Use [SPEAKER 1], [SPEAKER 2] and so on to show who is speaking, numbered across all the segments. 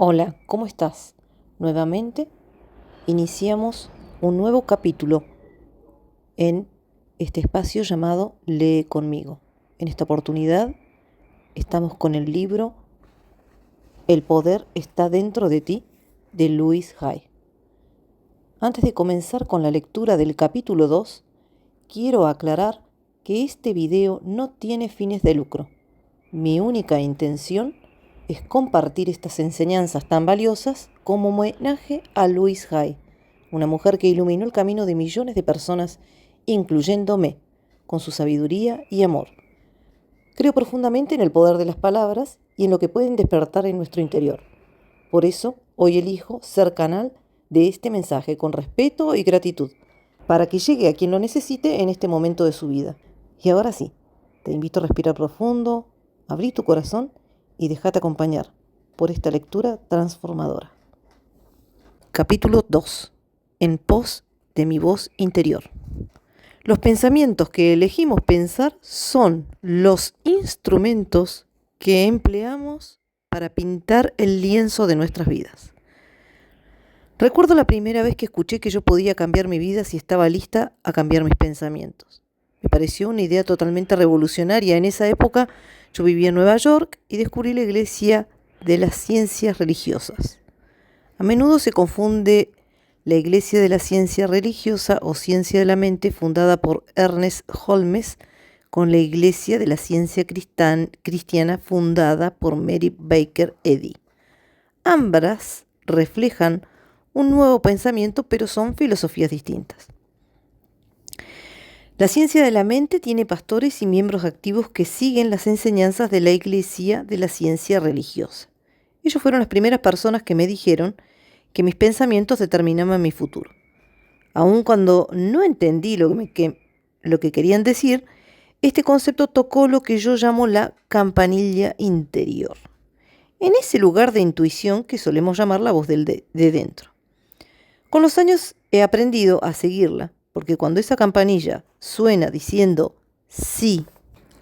[SPEAKER 1] Hola, ¿cómo estás? Nuevamente iniciamos un nuevo capítulo en este espacio llamado Lee conmigo. En esta oportunidad estamos con el libro El poder está dentro de ti, de Louise Hay. Antes de comenzar con la lectura del capítulo 2, quiero aclarar que este video no tiene fines de lucro. Mi única intención es compartir estas enseñanzas tan valiosas como homenaje a Louise Hay, una mujer que iluminó el camino de millones de personas, incluyéndome, con su sabiduría y amor. Creo profundamente en el poder de las palabras y en lo que pueden despertar en nuestro interior. Por eso, hoy elijo ser canal de este mensaje con respeto y gratitud, para que llegue a quien lo necesite en este momento de su vida. Y ahora sí, te invito a respirar profundo, abrí tu corazón y déjate acompañar por esta lectura transformadora. Capítulo 2. En pos de mi voz interior. Los pensamientos que elegimos pensar son los instrumentos que empleamos para pintar el lienzo de nuestras vidas. Recuerdo la primera vez que escuché que yo podía cambiar mi vida si estaba lista a cambiar mis pensamientos. Me pareció una idea totalmente revolucionaria. En esa época yo vivía en Nueva York y descubrí la iglesia de las ciencias religiosas. A menudo se confunde la iglesia de la ciencia religiosa o ciencia de la mente fundada por Ernest Holmes con la iglesia de la ciencia cristiana fundada por Mary Baker Eddy. Ambas reflejan un nuevo pensamiento, pero son filosofías distintas. La ciencia de la mente tiene pastores y miembros activos que siguen las enseñanzas de la iglesia de la ciencia religiosa. Ellos fueron las primeras personas que me dijeron que mis pensamientos determinaban mi futuro. Aun cuando no entendí lo que querían decir, este concepto tocó lo que yo llamo la campanilla interior, en ese lugar de intuición que solemos llamar la voz de dentro. Con los años he aprendido a seguirla, porque cuando esa campanilla suena diciendo sí,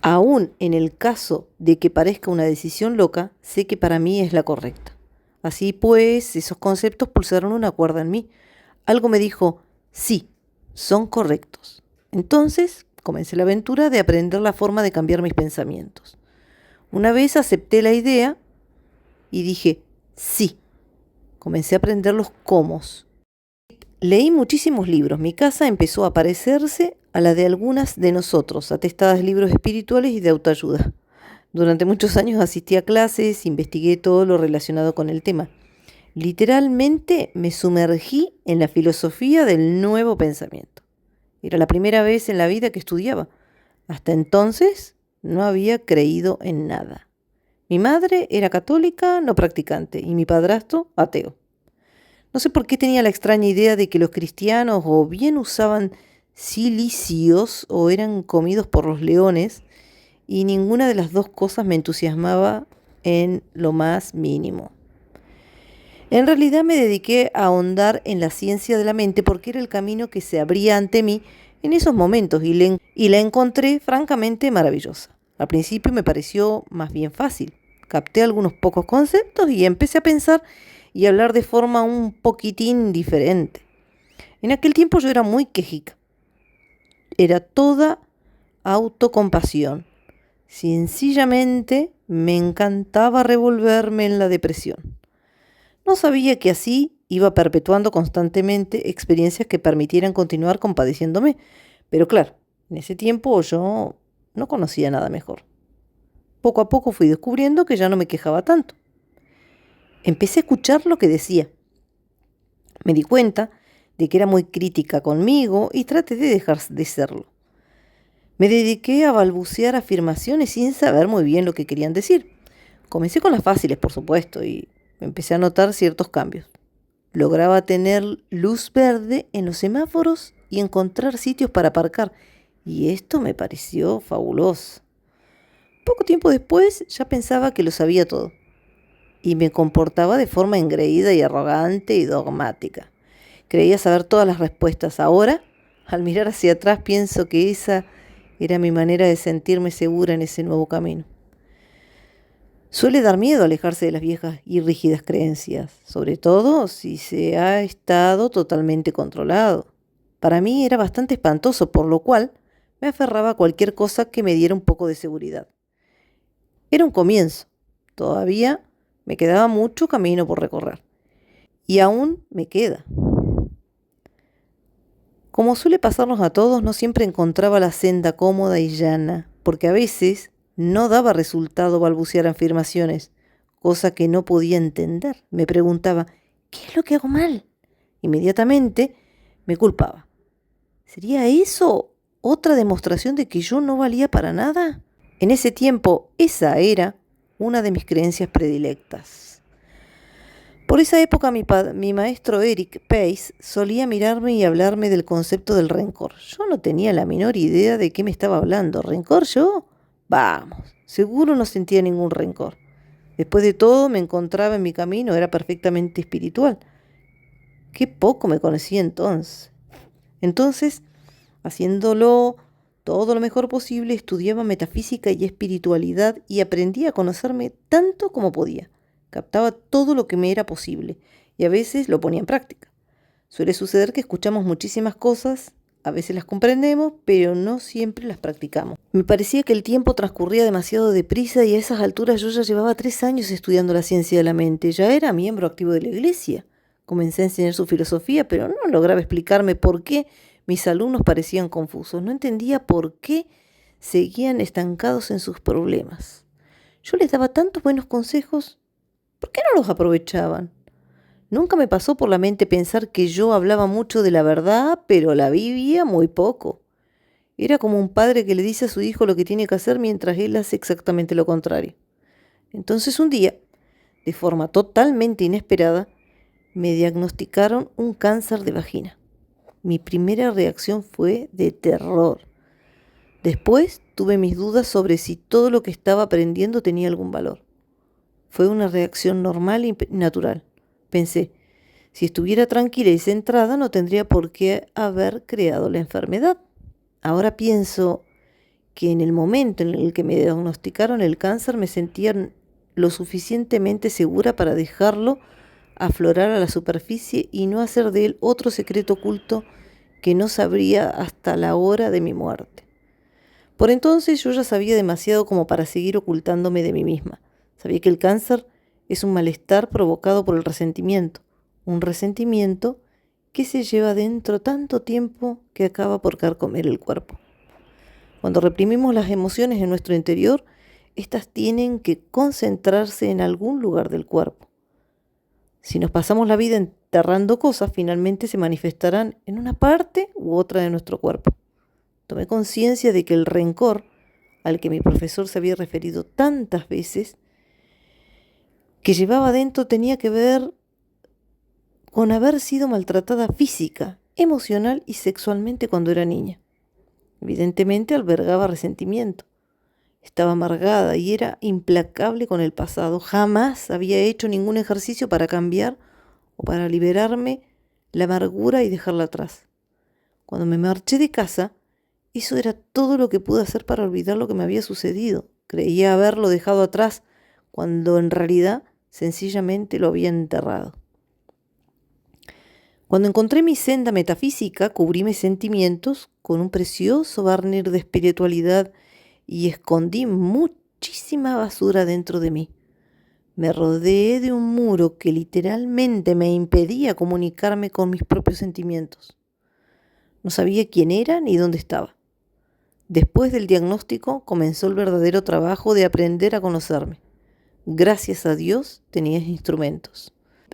[SPEAKER 1] aún en el caso de que parezca una decisión loca, sé que para mí es la correcta. Así pues, esos conceptos pulsaron una cuerda en mí. Algo me dijo, sí, son correctos. Entonces comencé la aventura de aprender la forma de cambiar mis pensamientos. Una vez acepté la idea y dije, sí. Comencé a aprender los cómo. Leí muchísimos libros. Mi casa empezó a parecerse a la de algunas de nosotros, atestadas libros espirituales y de autoayuda. Durante muchos años asistí a clases, investigué todo lo relacionado con el tema. Literalmente me sumergí en la filosofía del nuevo pensamiento. Era la primera vez en la vida que estudiaba. Hasta entonces no había creído en nada. Mi madre era católica, no practicante, y mi padrastro ateo. No sé por qué tenía la extraña idea de que los cristianos o bien usaban cilicios o eran comidos por los leones, y ninguna de las dos cosas me entusiasmaba en lo más mínimo. En realidad me dediqué a ahondar en la ciencia de la mente porque era el camino que se abría ante mí en esos momentos y la encontré francamente maravillosa. Al principio me pareció más bien fácil. Capté algunos pocos conceptos y empecé a pensar y hablar de forma un poquitín diferente. En aquel tiempo yo era muy quejica. Era toda autocompasión. Sencillamente me encantaba revolverme en la depresión. No sabía que así iba perpetuando constantemente experiencias que permitieran continuar compadeciéndome. Pero claro, en ese tiempo yo no conocía nada mejor. Poco a poco fui descubriendo que ya no me quejaba tanto. Empecé a escuchar lo que decía. Me di cuenta de que era muy crítica conmigo y traté de dejar de serlo. Me dediqué a balbucear afirmaciones sin saber muy bien lo que querían decir. Comencé con las fáciles, por supuesto, y empecé a notar ciertos cambios. Lograba tener luz verde en los semáforos y encontrar sitios para aparcar, y esto me pareció fabuloso. Poco tiempo después ya pensaba que lo sabía todo, y me comportaba de forma engreída y arrogante y dogmática. Creía saber todas las respuestas. Ahora, al mirar hacia atrás, pienso que esa era mi manera de sentirme segura en ese nuevo camino. Suele dar miedo alejarse de las viejas y rígidas creencias, sobre todo si se ha estado totalmente controlado. Para mí era bastante espantoso, por lo cual me aferraba a cualquier cosa que me diera un poco de seguridad. Era un comienzo. Todavía me quedaba mucho camino por recorrer. Y aún me queda. Como suele pasarnos a todos, no siempre encontraba la senda cómoda y llana, porque a veces no daba resultado balbucear afirmaciones, cosa que no podía entender. Me preguntaba, ¿qué es lo que hago mal? Inmediatamente me culpaba. ¿Sería eso otra demostración de que yo no valía para nada? En ese tiempo, esa era una de mis creencias predilectas. Por esa época mi maestro Eric Pace solía mirarme y hablarme del concepto del rencor. Yo no tenía la menor idea de qué me estaba hablando. ¿Rencor yo? Vamos, seguro no sentía ningún rencor. Después de todo me encontraba en mi camino, era perfectamente espiritual. Qué poco me conocía entonces. Entonces, haciéndolo todo lo mejor posible, estudiaba metafísica y espiritualidad y aprendí a conocerme tanto como podía. Captaba todo lo que me era posible y a veces lo ponía en práctica. Suele suceder que escuchamos muchísimas cosas, a veces las comprendemos, pero no siempre las practicamos. Me parecía que el tiempo transcurría demasiado deprisa y a esas alturas yo ya llevaba 3 años estudiando la ciencia de la mente. Ya era miembro activo de la iglesia. Comencé a enseñar su filosofía, pero no lograba explicarme por qué mis alumnos parecían confusos. No entendía por qué seguían estancados en sus problemas. Yo les daba tantos buenos consejos. ¿Por qué no los aprovechaban? Nunca me pasó por la mente pensar que yo hablaba mucho de la verdad, pero la vivía muy poco. Era como un padre que le dice a su hijo lo que tiene que hacer mientras él hace exactamente lo contrario. Entonces un día, de forma totalmente inesperada, me diagnosticaron un cáncer de vagina. Mi primera reacción fue de terror. Después tuve mis dudas sobre si todo lo que estaba aprendiendo tenía algún valor. Fue una reacción normal y natural. Pensé, si estuviera tranquila y centrada, no tendría por qué haber creado la enfermedad. Ahora pienso que en el momento en el que me diagnosticaron el cáncer me sentía lo suficientemente segura para dejarlo aflorar a la superficie y no hacer de él otro secreto oculto que no sabría hasta la hora de mi muerte. Por entonces yo ya sabía demasiado como para seguir ocultándome de mí misma. Sabía que el cáncer es un malestar provocado por el resentimiento, un resentimiento que se lleva dentro tanto tiempo que acaba por carcomer el cuerpo. Cuando reprimimos las emociones en nuestro interior, estas tienen que concentrarse en algún lugar del cuerpo. Si nos pasamos la vida enterrando cosas, finalmente se manifestarán en una parte u otra de nuestro cuerpo. Tomé conciencia de que el rencor, al que mi profesor se había referido tantas veces, que llevaba dentro tenía que ver con haber sido maltratada física, emocional y sexualmente cuando era niña. Evidentemente albergaba resentimiento. Estaba amargada y era implacable con el pasado. Jamás había hecho ningún ejercicio para cambiar o para liberarme la amargura y dejarla atrás. Cuando me marché de casa, eso era todo lo que pude hacer para olvidar lo que me había sucedido. Creía haberlo dejado atrás, cuando en realidad sencillamente lo había enterrado. Cuando encontré mi senda metafísica, cubrí mis sentimientos con un precioso barniz de espiritualidad y escondí muchísima basura dentro de mí. Me rodeé de un muro que literalmente me impedía comunicarme con mis propios sentimientos. No sabía quién era ni dónde estaba. Después del diagnóstico comenzó el verdadero trabajo de aprender a conocerme. Gracias a Dios tenía instrumentos.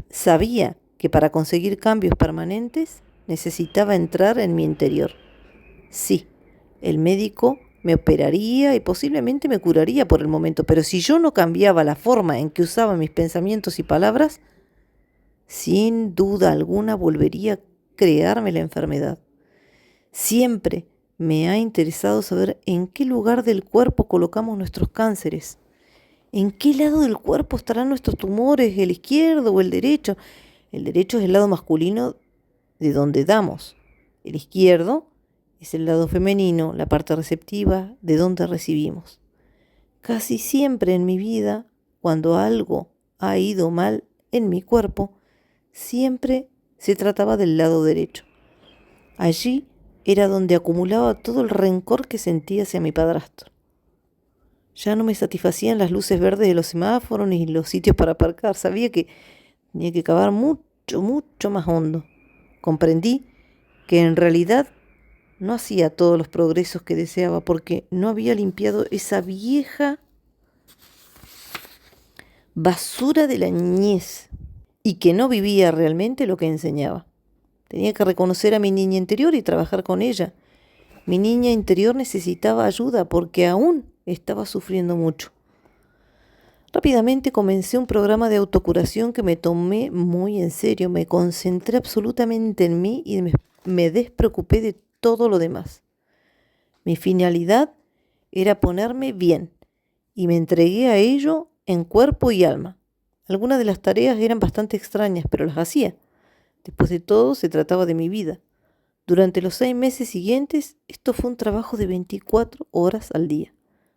[SPEAKER 1] Sabía que para conseguir cambios permanentes necesitaba entrar en mi interior. Sí, el médico me operaría y posiblemente me curaría por el momento, pero si yo no cambiaba la forma en que usaba mis pensamientos y palabras, sin duda alguna volvería a crearme la enfermedad. Siempre me ha interesado saber en qué lugar del cuerpo colocamos nuestros cánceres. ¿En qué lado del cuerpo estarán nuestros tumores, el izquierdo o el derecho? El derecho es el lado masculino de donde damos. El izquierdo es el lado femenino, la parte receptiva de donde recibimos. Casi siempre en mi vida cuando algo ha ido mal en mi cuerpo, siempre se trataba del lado derecho. Allí era donde acumulaba todo el rencor que sentía hacia mi padrastro. Ya no me satisfacían las luces verdes de los semáforos ni los sitios para aparcar. Sabía que tenía que cavar mucho, mucho más hondo. Comprendí que en realidad no hacía todos los progresos que deseaba porque no había limpiado esa vieja basura de la niñez y que no vivía realmente lo que enseñaba. Tenía que reconocer a mi niña interior y trabajar con ella. Mi niña interior necesitaba ayuda porque aún estaba sufriendo mucho. Rápidamente comencé un programa de autocuración que me tomé muy en serio. Me concentré absolutamente en mí y me despreocupé de todo lo demás. Mi finalidad era ponerme bien y me entregué a ello en cuerpo y alma. Algunas de las tareas eran bastante extrañas, pero las hacía. Después de todo, se trataba de mi vida. Durante los 6 meses siguientes, esto fue un trabajo de 24 horas al día.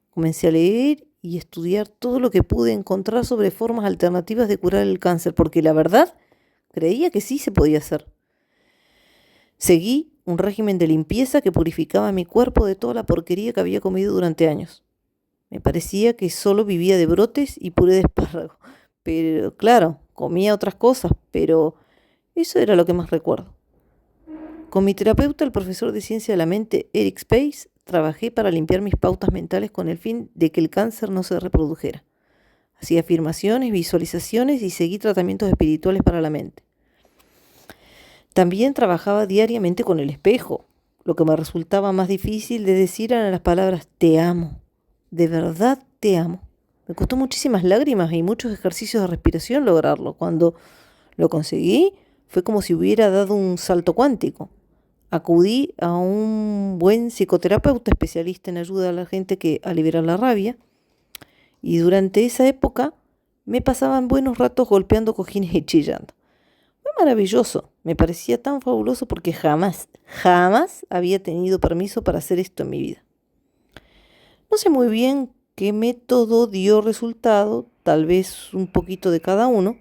[SPEAKER 1] Comencé a leer y estudiar todo lo que pude encontrar sobre formas alternativas de curar el cáncer, porque la verdad, creía que sí se podía hacer. Seguí un régimen de limpieza que purificaba mi cuerpo de toda la porquería que había comido durante años. Me parecía que solo vivía de brotes y puré de espárrago. Pero claro, comía otras cosas, pero eso era lo que más recuerdo. Con mi terapeuta, el profesor de ciencia de la mente, Eric Space, trabajé para limpiar mis pautas mentales con el fin de que el cáncer no se reprodujera. Hacía afirmaciones, visualizaciones y seguí tratamientos espirituales para la mente. También trabajaba diariamente con el espejo. Lo que me resultaba más difícil de decir eran las palabras te amo. De verdad te amo. Me costó muchísimas lágrimas y muchos ejercicios de respiración lograrlo. Cuando lo conseguí, fue como si hubiera dado un salto cuántico. Acudí a un buen psicoterapeuta especialista en ayuda a la gente a liberar la rabia, y durante esa época me pasaban buenos ratos golpeando cojines y chillando. Fue maravilloso, me parecía tan fabuloso porque jamás había tenido permiso para hacer esto en mi vida. No sé muy bien qué método dio resultado, tal vez un poquito de cada uno,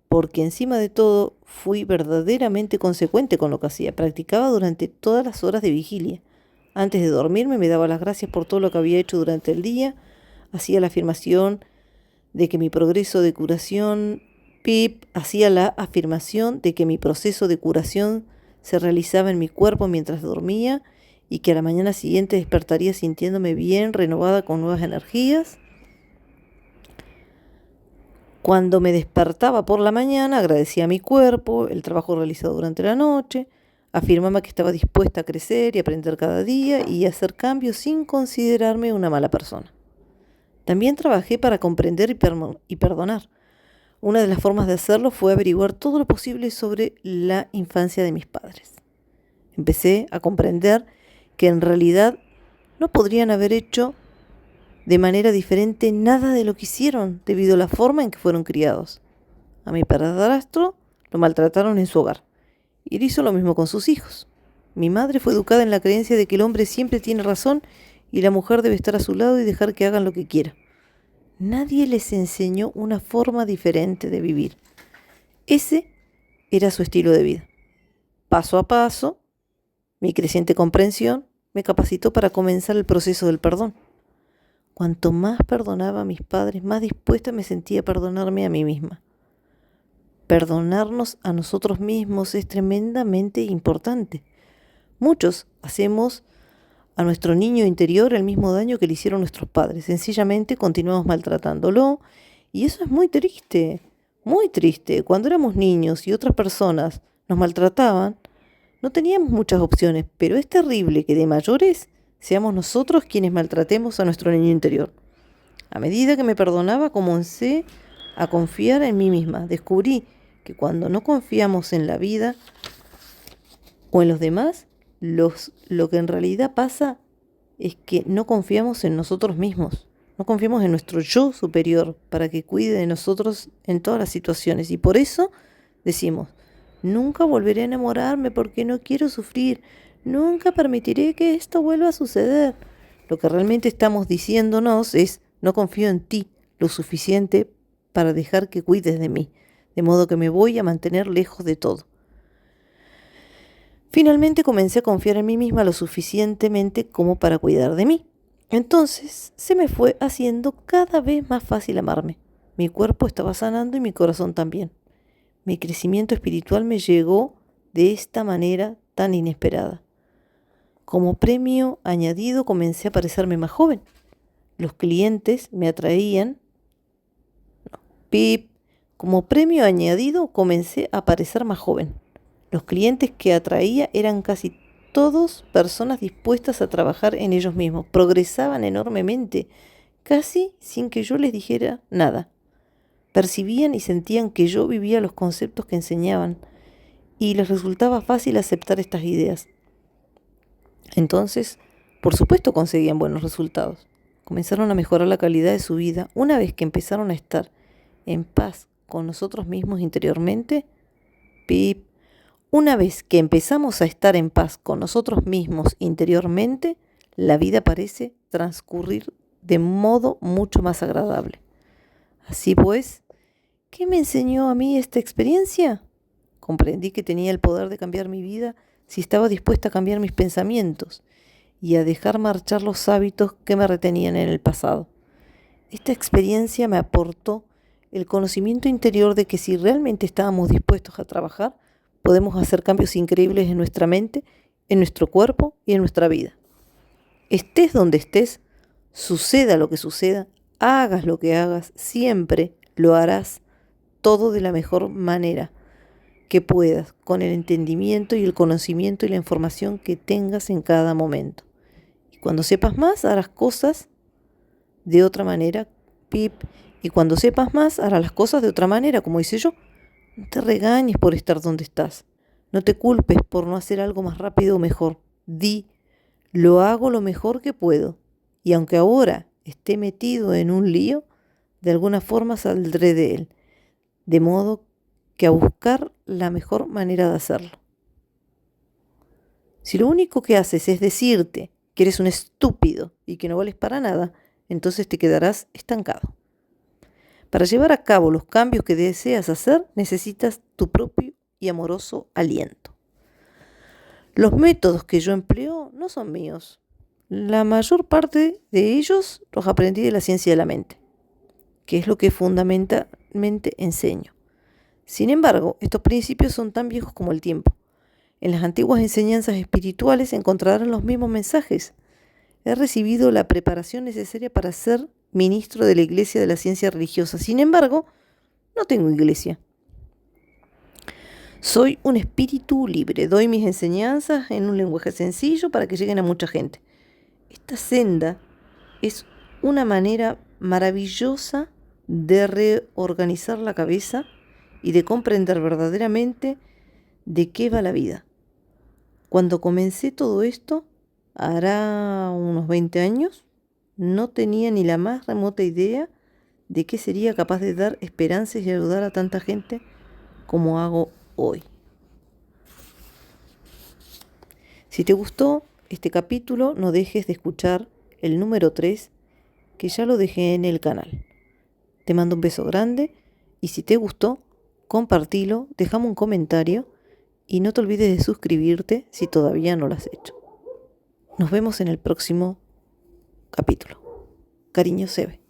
[SPEAKER 1] porque encima de todo fui verdaderamente consecuente con lo que hacía. Practicaba durante todas las horas de vigilia. Antes de dormirme me daba las gracias por todo lo que había hecho durante el día. Hacía la afirmación de que mi progreso de curación, hacía la afirmación de que mi proceso de curación se realizaba en mi cuerpo mientras dormía y que a la mañana siguiente despertaría sintiéndome bien, renovada con nuevas energías. Cuando me despertaba por la mañana, agradecía a mi cuerpo, el trabajo realizado durante la noche, afirmaba que estaba dispuesta a crecer y aprender cada día y hacer cambios sin considerarme una mala persona. También trabajé para comprender y perdonar. Una de las formas de hacerlo fue averiguar todo lo posible sobre la infancia de mis padres. Empecé a comprender que en realidad no podrían haber hecho de manera diferente nada de lo que hicieron debido a la forma en que fueron criados. A mi padrastro lo maltrataron en su hogar y él hizo lo mismo con sus hijos. Mi madre fue educada en la creencia de que el hombre siempre tiene razón y la mujer debe estar a su lado y dejar que hagan lo que quiera. Nadie les enseñó una forma diferente de vivir. Ese era su estilo de vida. Paso a paso, mi creciente comprensión me capacitó para comenzar el proceso del perdón. Cuanto más perdonaba a mis padres, más dispuesta me sentía a perdonarme a mí misma. Perdonarnos a nosotros mismos es tremendamente importante. Muchos hacemos a nuestro niño interior el mismo daño que le hicieron nuestros padres. Sencillamente continuamos maltratándolo y eso es muy triste, muy triste. Cuando éramos niños y otras personas nos maltrataban, no teníamos muchas opciones, pero es terrible que de mayores seamos nosotros quienes maltratemos a nuestro niño interior. A medida que me perdonaba, comencé a confiar en mí misma. Descubrí que cuando no confiamos en la vida o en los demás, lo que en realidad pasa es que no confiamos en nosotros mismos. No confiamos en nuestro yo superior para que cuide de nosotros en todas las situaciones. Y por eso decimos, nunca volveré a enamorarme porque no quiero sufrir. Nunca permitiré que esto vuelva a suceder. Lo que realmente estamos diciéndonos es, no confío en ti. lo suficiente para dejar que cuides de mí, de modo que me voy a mantener lejos de todo. Finalmente comencé a confiar en mí misma lo suficientemente como para cuidar de mí. Entonces se me fue haciendo cada vez más fácil amarme. Mi cuerpo estaba sanando y mi corazón también. Mi crecimiento espiritual me llegó de esta manera tan inesperada. Como premio añadido comencé a parecerme más joven. Los clientes me atraían. Como premio añadido comencé a parecer más joven. Los clientes que atraía eran casi todos personas dispuestas a trabajar en ellos mismos. Progresaban enormemente, casi sin que yo les dijera nada. Percibían y sentían que yo vivía los conceptos que enseñaban y les resultaba fácil aceptar estas ideas. Entonces, por supuesto, conseguían buenos resultados. Comenzaron a mejorar la calidad de su vida una vez que empezaron a estar en paz con nosotros mismos interiormente. Una vez que empezamos a estar en paz con nosotros mismos interiormente, la vida parece transcurrir de modo mucho más agradable. Así pues, ¿qué me enseñó a mí esta experiencia? Comprendí que tenía el poder de cambiar mi vida si estaba dispuesta a cambiar mis pensamientos y a dejar marchar los hábitos que me retenían en el pasado. Esta experiencia me aportó el conocimiento interior de que si realmente estábamos dispuestos a trabajar, podemos hacer cambios increíbles en nuestra mente, en nuestro cuerpo y en nuestra vida. Estés donde estés, suceda lo que suceda, hagas lo que hagas, siempre lo harás todo de la mejor manera que puedas, con el entendimiento y el conocimiento y la información que tengas en cada momento. Y cuando sepas más, harás cosas de otra manera. Y cuando sepas más, harás las cosas de otra manera, como hice yo. No te regañes por estar donde estás. No te culpes por no hacer algo más rápido o mejor. Di, lo hago lo mejor que puedo. Y aunque ahora esté metido en un lío, de alguna forma saldré de él. De modo que a buscar la mejor manera de hacerlo. Si lo único que haces es decirte que eres un estúpido y que no vales para nada, entonces te quedarás estancado. Para llevar a cabo los cambios que deseas hacer, necesitas tu propio y amoroso aliento. Los métodos que yo empleo no son míos. La mayor parte de ellos los aprendí de la ciencia de la mente, que es lo que fundamentalmente enseño. Sin embargo, estos principios son tan viejos como el tiempo. En las antiguas enseñanzas espirituales encontrarán los mismos mensajes. He recibido la preparación necesaria para ser ministro de la Iglesia de la Ciencia Religiosa. Sin embargo, no tengo iglesia. Soy un espíritu libre. Doy mis enseñanzas en un lenguaje sencillo para que lleguen a mucha gente. Esta senda es una manera maravillosa de reorganizar la cabeza y de comprender verdaderamente de qué va la vida. Cuando comencé todo esto, hará unos 20 años, no tenía ni la más remota idea de que sería capaz de dar esperanzas y ayudar a tanta gente como hago hoy. Si te gustó este capítulo, no dejes de escuchar el número 3, que ya lo dejé en el canal. Te mando un beso grande y si te gustó, compartilo, déjame un comentario y no te olvides de suscribirte si todavía no lo has hecho. Nos vemos en el próximo capítulo. Cariño, Sebe.